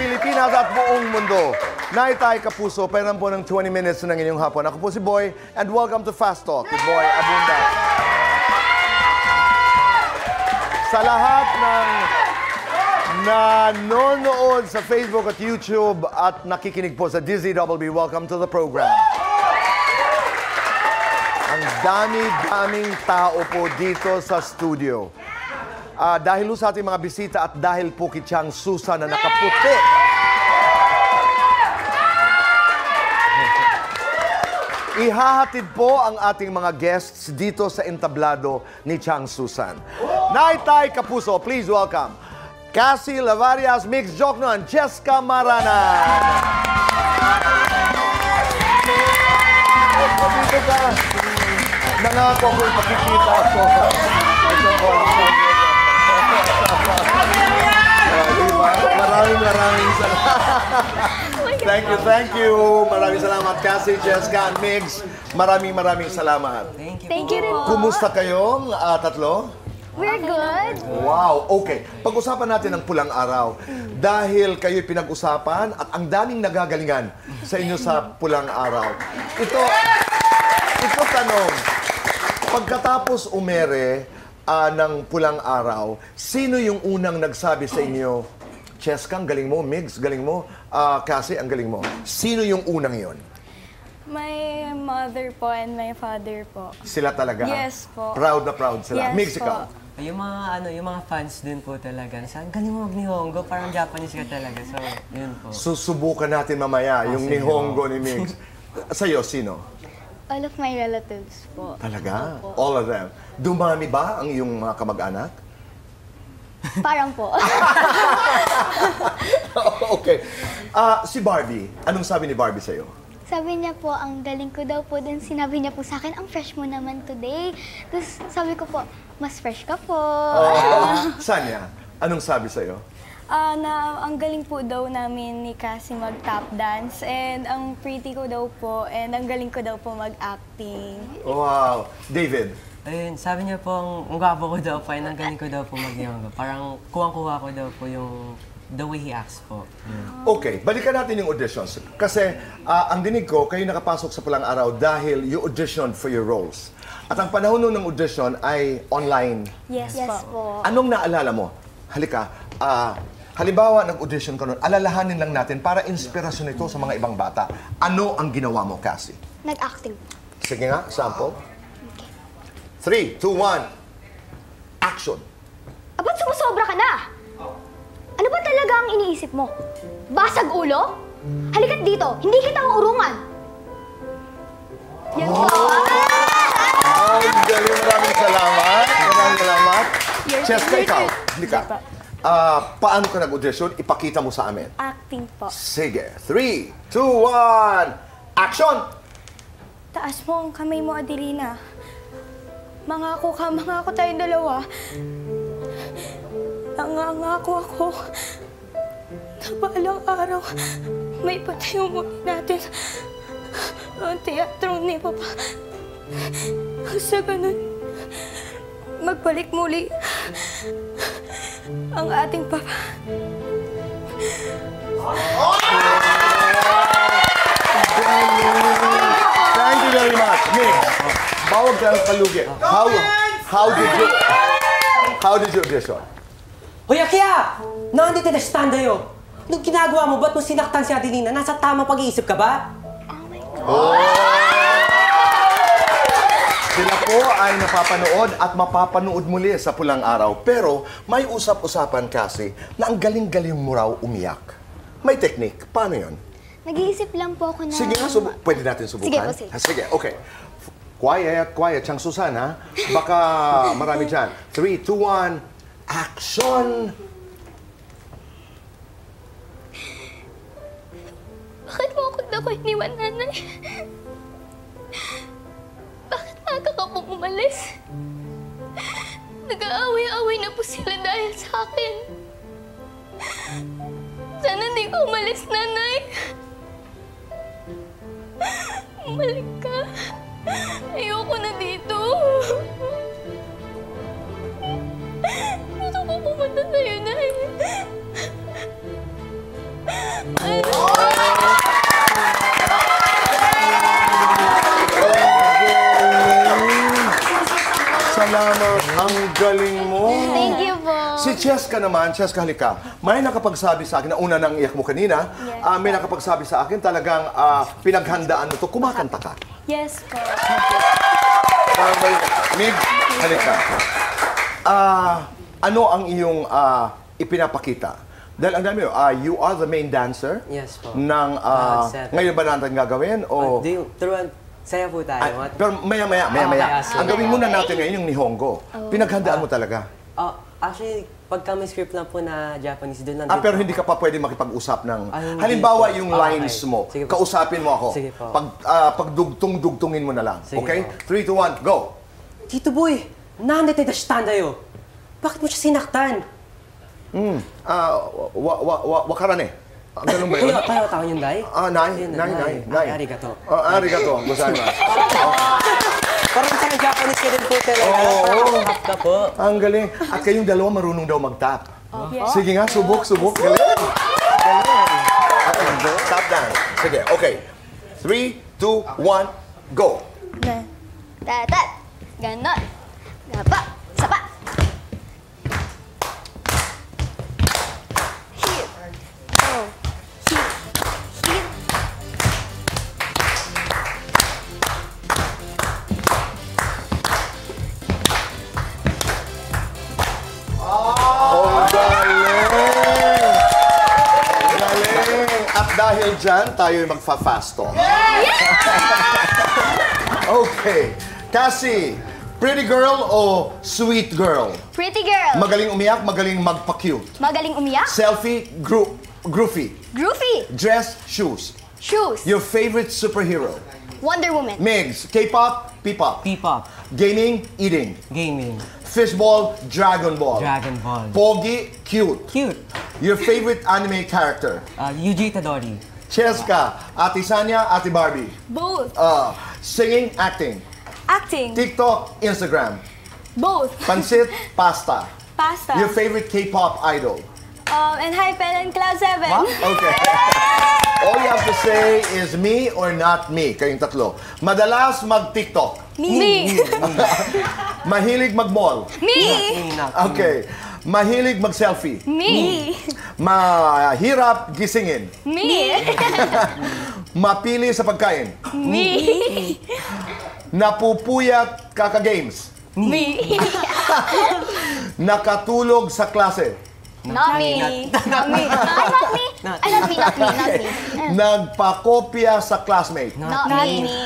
Pilipinas at buong mundo. Naitay Kapuso, pairan po ng 20 minutes ng inyong hapon. Ako po si Boy, and welcome to Fast Talk with Boy Abunda. Sa lahat ng nanonood sa Facebook at YouTube at nakikinig po sa DZWB, welcome to the program. Ang dami-daming tao po dito sa studio. Dahil sa ating mga bisita at dahil po kay Chang Susan na nakaputi. Ihahatid po ang ating mga guests dito sa entablado ni Chang Susan. Naitay Kapuso, please welcome Cassie Lavarias, Mix Joknon, Jessica Marana. Dito ka. Nangako ko ipakikita ako. Maraming salamat. Thank you. Maraming salamat, Cassie, Jessica, and Migs. Maraming salamat. Thank you rin po. Kumusta kayong tatlo? We're good. Wow, okay. Pag-usapan natin ang pulang araw. Dahil kayo'y pinag-usapan at ang daming nagagalingan sa inyo sa pulang araw. Ito tanong. Pagkatapos umere ng pulang araw, sino yung unang nagsabi sa inyo, Cheska, ang galing mo, Migs, galing mo, Cassie, ang galing mo. Sino yung unang yon? My mother po and my father po. Sila talaga? Yes po. Proud na proud sila. Yes Migs, po. ikaw? Yung mga fans din po talaga. Saan galing mo mag-Nihongo? Parang Japanese ka talaga. So, yun po. Susubukan natin mamaya yung Nihongo ni Migs. Sa'yo, sino? All of my relatives po. Talaga? All of them. Dumami ba ang iyong mga kamag-anak? Parang po. Okay. Si Barbie, anong sabi ni Barbie sa'yo? Sabi niya po, ang galing ko daw po. Then sinabi niya po sa akin, ang fresh mo naman today. Tapos sabi ko po, mas fresh ka po. Sanya, anong sabi sa'yo? Na ang galing po daw namin ni Cassie mag-tap dance and ang pretty ko daw po and ang galing ko daw po mag-acting. Wow. David? Ayun, sabi niya po, ang gwapo ko daw po, and ang galing ko daw po mag-Nihongo. Parang kuwang-kuha ko daw po yung the way he acts po. Okay, balikan natin yung auditions. Kasi ang dinig ko, kayo nakapasok sa pulang araw dahil you auditioned for your roles. At ang panahon nun ng audition ay online. Yes, Yes po. po. Anong naalala mo? Halika, halimbawa nag-audition ka nun, alalahanin lang natin para inspirasyon ito sa mga ibang bata. Ano ang ginawa mo, Cassie? Nag-acting. Sige nga, sample. 3, 2, 1, action! Ba't sumusobra ka na? Ano ba talaga ang iniisip mo? Basag ulo? Halika't dito, hindi kita maurungan. Yan po. Ay, galing, maraming salamat. Maraming salamat. Cheska, ikaw. Halika. Paano ka nag-audition? Ipakita mo sa amin. Acting po. Sige. 3, 2, 1, action! Taas mo ang kamay mo, Adelina. Mangako tayong dalawa. Nangangako ako na balang araw may patayo muli natin ang teatro ni Papa. Sa ganun, magbalik muli ang ating Papa. Thank you very much. Nick, bawag ka ng kalugi. How did you audition? Hoy, Akia! Nandito na stand yo. Nung ginagawa mo, ba't mo sinaktan si Adelina? Nasa tamang pag-iisip ka ba? Sila po ay napapanood at mapapanood muli sa pulang araw. Pero may usap-usapan kasi na ang galing-galing mo raw umiyak. May technique. Paano yon? Nag-iisip lang po ako na... Sige nga, pwede natin subukan? Sige. Sige, okay. Quiet. Chang Susan, ha? Baka marami dyan. 3, 2, 1, action! Bakit mo ako iniwan, nanay? Bakit aga ka pong umalis? Nag-aaway-aaway na po sila dahil sa akin. Sana hindi ka umalis, nanay. Umalik ka. Ayoko na dito. Gusto ko pumunta sa'yo, Nay. Salamat. Ang galing mo. Thank you po. Si Cheska naman, Cheska halika, may nakapagsabi sa akin, na una nang iyak mo kanina, may nakapagsabi sa akin talagang pinaghandaan mo to, kumakanta ka. Yes po. Mig, halika. Ano ang iyong ipinapakita? Dahil ang dami, you are the main dancer Yes po. ng, Set. ngayon ba natin gagawin? O, Turuan, saya po tayo. pero maya-maya. Okay, Ang gawin muna natin ngayon yung Nihongo. Pinaghandaan mo talaga. Actually, pagka may script lang po na Japanese, doon lang Pero hindi ka pa pwede makipag-usap ng... hindi Halimbawa, po. yung Okay. lines mo, Sige po. kausapin mo ako. Sige po. Pagdugtong-dugtungin mo na lang. Sige Okay? po. 3, 2, 1, go! Tito Boy, nandito na standayo. Bakit mo siya sinaktan? Wakarane. Ganun ba yun? Tayo tao yung dai? Nai. Arigato. Arigato. Gozaimasu. Parang sa Japanese ka din po talaga. Oo. Parang half ka po. Ang galing. At kayong dalawa marunong daw mag-tap. Sige nga, subok. Galing. Tap dance. Sige, okay. 3, 2, 1, go! Tatat. Ganon. Gaba. Sapa. Hit. Oh. Hit. Hit. Ang galing! Galing! At dahil dyan, tayo'y magfa-fast talk. Okay. Cassie, pretty girl o sweet girl? Pretty girl. Magaling umiyak, magaling magpa-cute. Magaling umiyak. Selfie, groovy. Groovy. Dress, shoes. Shoes. Your favorite superhero? Wonder Woman. Migs, K-pop, P-pop. P-pop, Gaming, eating. gaming, Fishball, Dragon Ball. Dragon Ball. Pogi, cute. Cute. Your favorite anime character? Yuji Tadori. Cheska, Ate Sanya, Ate Barbie. Both. Singing, acting. Acting. TikTok, Instagram. Both. Pansit, pasta. Pasta. Your favorite K-pop idol? And Hypen and Cloud 7. Okay. All you have to say is me or not me. Kayong tatlo. Madalas mag-TikTok. Me. Mahilig mag-mall. Me. Okay. Mahilig mag-selfie. Me. Mahirap gisingin. Me. Mapili sa pagkain. Me. Napupuyat kaka-games. Me. Nakatulog sa klase. Not me. Not me. Not me. Not me. Not me. Nagpakopya sa classmate. Not Not me. me.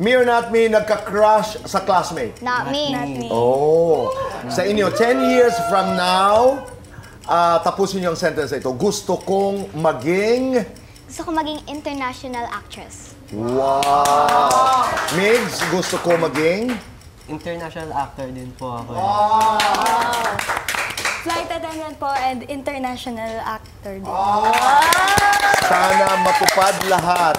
Me or not me, nagka-crush sa classmate. Not me. Not me. Oh. Sa inyo, 10 years from now, tapusin niyo ang sentence na ito. Gusto kong maging... Gusto ko maging international actress. Wow! Migs, gusto ko maging... International actor din po ako. Flight attendant po and international actor din. Sana matupad lahat.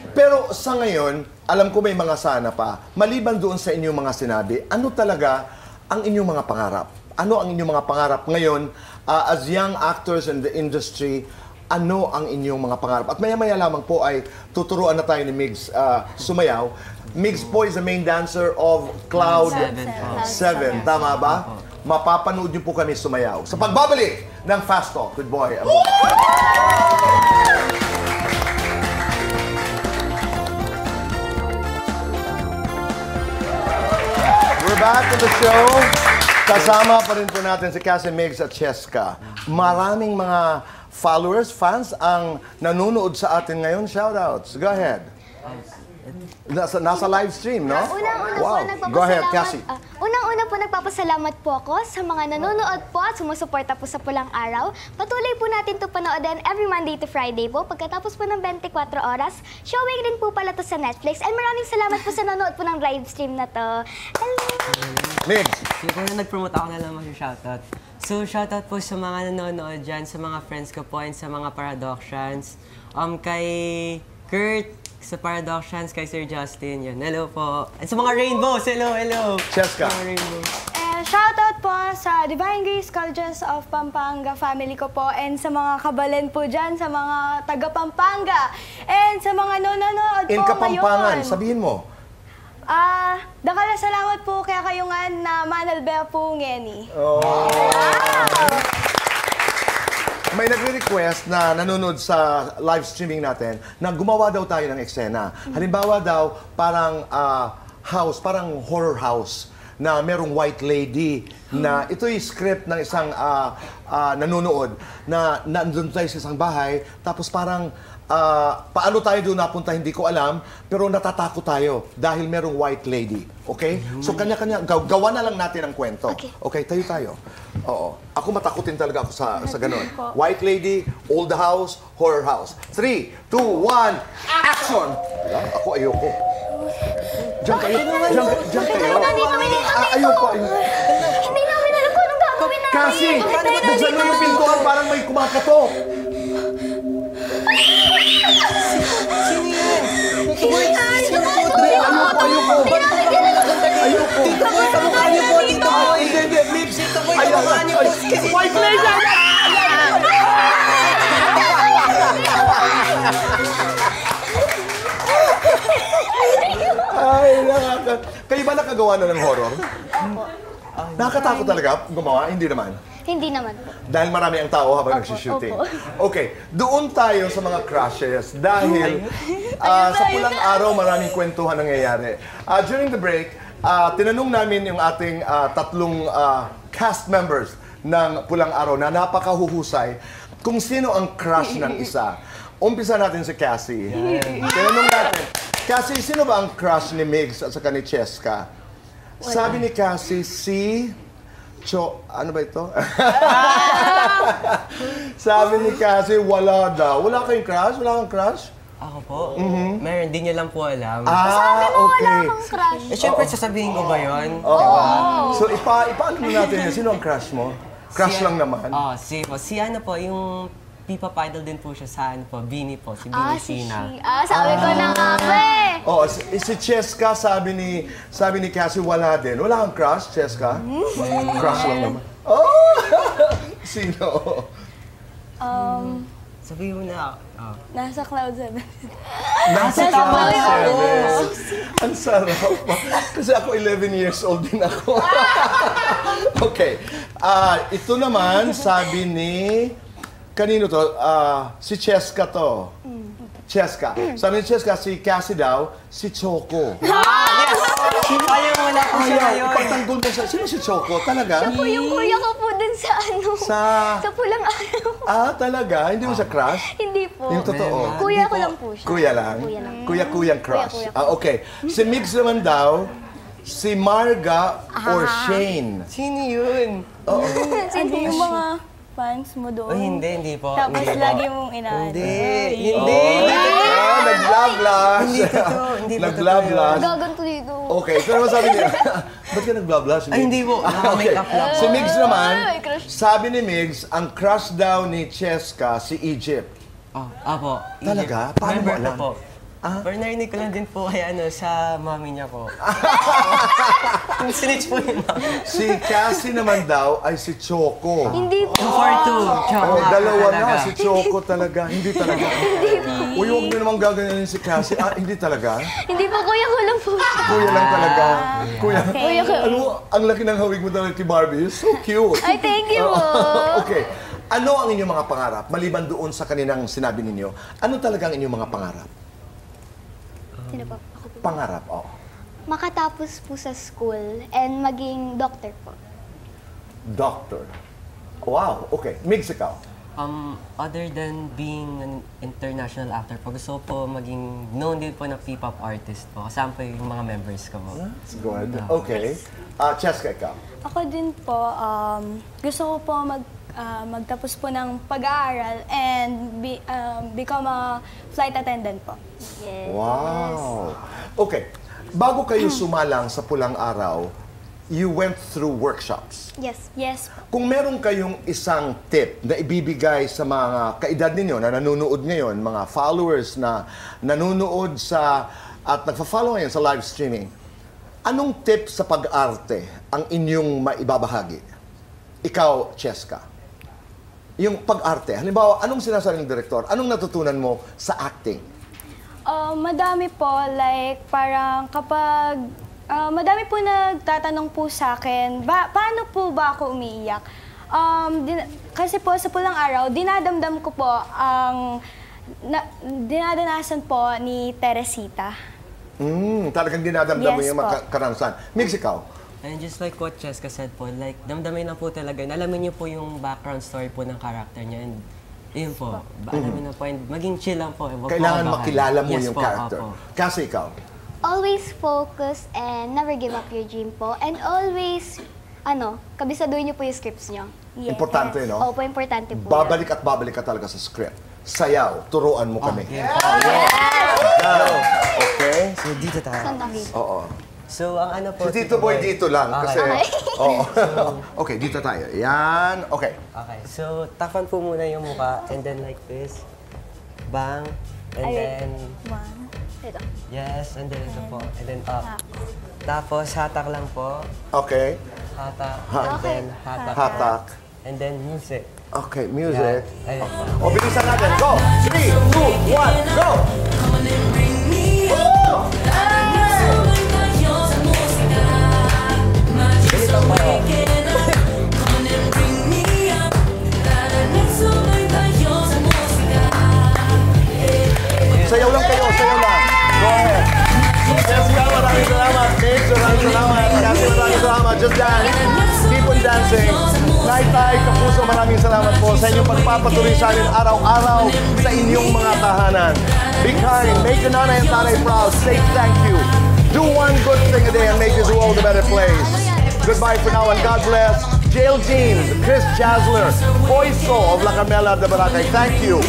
Pero sa ngayon, alam ko may mga sana pa. Maliban doon sa inyong mga sinabi, ano talaga ang inyong mga pangarap? Ano ang inyong mga pangarap ngayon as young actors in the industry? Ano ang inyong mga pangarap? At maya-maya lamang po ay tuturuan na tayo ni Migs sumayaw. Migs po is the main dancer of Cloud 7. Tama ba? Mapapanood niyo po kami sumayaw. Sa pagbabalik ng Fast Talk with Boy Abunda. We're back to the show. Kasama pa rin po natin si Cassie, Migs at Cheska. Maraming mga followers, fans ang nanonood sa atin ngayon. Shoutouts. Go ahead. Nasa live stream, no? Unang-una Go ahead, Cassie. Unang-una po nagpapasalamat po ako sa mga nanonood po at sumusuporta po sa Pulang Araw. Patuloy po natin to panoodin every Monday to Friday po. Pagkatapos po ng 24 oras, showing din po pala to sa Netflix. And maraming salamat po sa nanonood po ng live stream na to. Hello! Migs. Siguro nag-promote ako na lang mag-shoutout. So, shoutout po sa mga nanonood dyan, sa mga friends ko po and sa mga Paradoxians. Kay Kurt, sa Paradoxians, kay Sir Justin, yun. Hello po. And sa mga Rainbows, hello. Cheska. Sa mga Rainbows. Shoutout po sa Divine Grace Colleges of Pampanga family ko po and sa mga kabalen po dyan, sa mga taga Pampanga and sa mga nanonood po In Kapampangan, ngayon. sabihin mo. Dakala salamat po kaya kayo nga na Manal Bea po ngeni. May nagre-request na nanonood sa live streaming natin na gumawa daw tayo ng eksena. Halimbawa daw, parang house, parang horror house na merong white lady na ito yung script ng isang nanonood na nandun tayo sa isang bahay tapos parang paano tayo doon napunta hindi ko alam pero natatakot tayo dahil merong white lady. Okay? So kanya-kanya, gawa na lang natin ang kwento. Okay, tayo tayo. Oo. Ako matakutin talaga ako sa ganun. White lady, old house, horror house. 3, 2, 1, action! Ako ayoko. Diyan kayo. Diyan kayo. Ayoko. Hindi namin alam kung anong gagawin namin. Kasi, buksan mo yung pintuan parang may kumakatok. Sino yan? Ayoko. Tito Boy, kamukha niyo po, Tito Boy. Hindi, Migs. Tito Boy, kamukha niyo po. White lady! Ay, kayo ba nakagawa na ng horror? Nakakatakot talaga gumawa? Hindi naman. Hindi naman po. Dahil marami ang tao habang nagsushooting. Okay, doon tayo sa mga crushes dahil sa pulang araw maraming kwentuhan nangyayari. During the break, tinanong namin yung ating tatlong cast members ng Pulang Araw na napakahuhusay kung sino ang crush ng isa. Umpisa natin si Cassie. Tinanong natin, Cassie, sino ba ang crush ni Migs at saka ni Cheska? Sabi ni Cassie, si... ano ba ito? Sabi ni Cassie, wala daw. Wala kayong crush? Wala kang crush? Ako po? Meron, di niya lang po alam. Wala Okay. akong crush. Eh, syempre, sasabihin ko ba yun? So, ipaano natin yun? Sino ang crush mo? Crush lang naman. Si ano po, yung P-pop idol din po siya sa ano po, Bini po, si Bini Sina. Sabi ko na nga po eh. Si Cheska, sabi ni Cassie, wala din. Wala kang crush, Cheska? Crush lang naman. Sino? Sabihin mo na, Nasa Cloud 7. Nasa Cloud 7. Ang sarap. Kasi ako 11 years old din ako. Okay. Ito naman, sabi ni... Kanino to? Si Cheska to. Cheska. Sabi ni Cheska, si Cassie daw, si Choco. Ayaw mo na po siya ngayon. Ipagtanggol mo siya. Sino si Choco? Talaga? Po yung kuya ko po dun sa ano. Sa Pulang Araw. Talaga? Hindi mo siya crush? Hindi po. Yung totoo? Kuya ko lang po siya. Kuya lang? Kuya lang. Kuya-kuyang crush. Kuya. Okay. Si Migs naman daw, si Marga or Shane. Sino yun? Ano yung mga fans mo doon? Hindi po. Tapos Hindi po. lagi mong inaano. Hindi. Nag-blah-blush. Hindi po Nag-blah-blush. Gaganto dito. Okay, so naman sabi niya, ba't ka nag-blah-blush? Ay, hindi po. Naka-makeup lang po. Si Migs naman, Ay, crush. sabi ni Migs, ang crush daw ni Cheska, si Egypt. Apo. Talaga? Paano mo Member alam? ko po. Pero narinig ko lang din po kay sa mami niya po. Snitch po yung mami. Si Cassie naman daw ay si Choco. Hindi po. Yung 4-2. Tsaka Dalawa na, talaga. si Choco talaga. Hindi talaga. Uy, huwag niyo namang gaganyanin si Cassie. Hindi talaga? Hindi po, kuya ko lang po siya. Kuya lang talaga. Kuya. Kuya ko. Ano, ang laki ng hawig mo talaga kay Barbie. So cute. Ay, thank you po. Okay. Ano ang inyong mga pangarap? Maliban doon sa kaninang sinabi ninyo, ano talaga ang inyong mga pangarap? Sino po? Ako po. Pangarap, Makatapos po sa school and maging doctor po. Doctor. Wow, okay. Migs, ikaw. Other than being an international actor po, gusto ko po maging known din po na P-pop artist po. Kasama po yung mga members ko po. That's good. Okay. Cheska, ikaw. Ako din po, gusto ko po magtapos po ng pag-aaral and become a flight attendant po. Yes. Wow. Okay. Bago kayo sumalang sa Pulang Araw, you went through workshops. Yes. Yes po. Kung meron kayong isang tip na ibibigay sa mga kaedad ninyo na nanonood ngayon, mga followers na nanonood at nagfa-follow ngayon sa live streaming, anong tip sa pag-arte ang inyong maibabahagi? Ikaw, Cheska. Yung pag-arte, halimbawa, anong sinasabi ng direktor? Anong natutunan mo sa acting? Madami po, like parang kapag madami po nagtatanong po sa akin, paano po ba ako umiiyak? Kasi po sa pulang araw, dinadamdam ko po ang dinadanasan po ni Teresita. Talagang dinadamdam mo Yes yung po. karanasan. Mix, ikaw? And just like what Cheska said po, like, damdamin na po talaga. Alamin niyo po yung background story po ng character niya. And yun po, alamin na po. And maging chill lang po. Wag po Kailangan kabahan. makilala mo Yes yung po, character. opo. Kasi ikaw? Always focus and never give up your dream po. And always, kabisaduhin niyo po yung scripts niyo. Yes. Importante, no? Opo, importante po. Babalik at babalik ka talaga sa script. Sayaw, turuan mo kami. Okay. Okay? So, dito tayo. Saan nakita? Oo. So, ang ano po... Si Tito Boy dito lang kasi... Okay. Oo. Okay, dito tayo. Yan. Okay. Okay, so, tapan po muna yung mukha. And then like this. Bang. And then... One. Ito. Yes, and then ito po. And then up. Tapos, hatak lang po. Okay. Hatak. Ha- And then, hatak. Hatak. And then, music. Okay, music. Ayun po. O, bilisan natin. Go! 3, 2, 1, go! Ganito po. Sayaw lang kayo, sayaw lang. Go ahead. Jessica, maraming salamat. Mitch, maraming salamat. Cassie, maraming salamat. Just dance. Keep on dancing. Nay-tay, Kapuso, maraming salamat po sa inyong pagpapatuloy sa amin araw-araw sa inyong mga tahanan. Be kind, make your nanay and tatay proud. Say thank you. Do one good thing a day and make this world a better place. Goodbye for now and God bless. Jail Jeans, Chris Chasler, Oiso of La Camela de Barangay. Thank you.